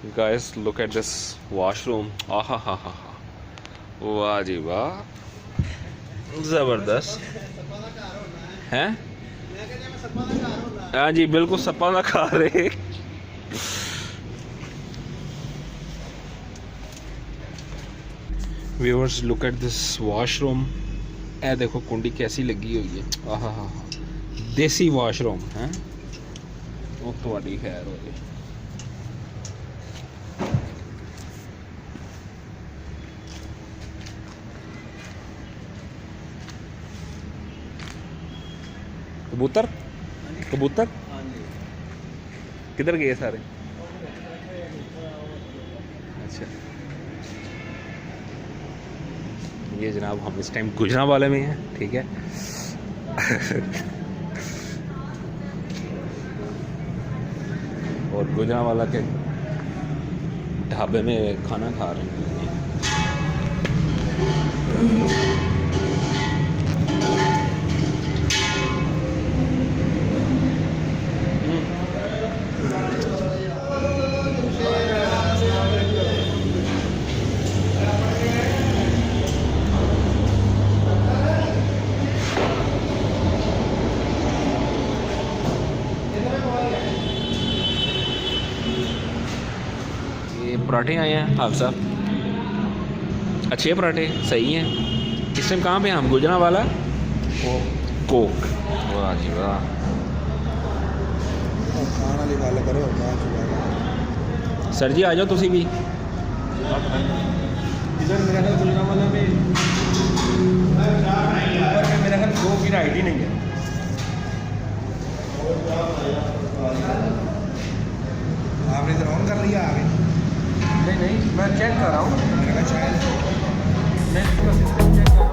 Guys, look at this washroom. आहा हा हा हा, वाह जी वाह, ज़बरदस्त हैं। हाँ जी बिल्कुल सपा ना खा रहे। Viewers look at this washroom. ए देखो कुंडी कैसी लगी हुई है। आहा हा हा, देसी वॉशरूम है। वो थोड़ी खैर हो गई। कबूतर कबूतर किधर गए सारे? अच्छा, ये जनाब हम इस टाइम गुजरांवाला में हैं, ठीक है। और गुजरांवाला के ढाबे में खाना खा रहे हैं। पराठे आए हैं हाफ साहब, अच्छे पराठे सही हैं। इस टाइम कहाँ पे हम? गुजरांवाला कोक। वाह जी वाह। सर जी आ जाओ तुसी भी। इधर मेरा ख्याल गुजरांवाला में ऊपर में मेरा ख्याल कोक की आईडी नहीं है। आपने इधर ऑन कर लिया आगे? नहीं मैं चेक कर रहा हूँ। मैं पूरा सिस्टम चेक कर रहा हूँ।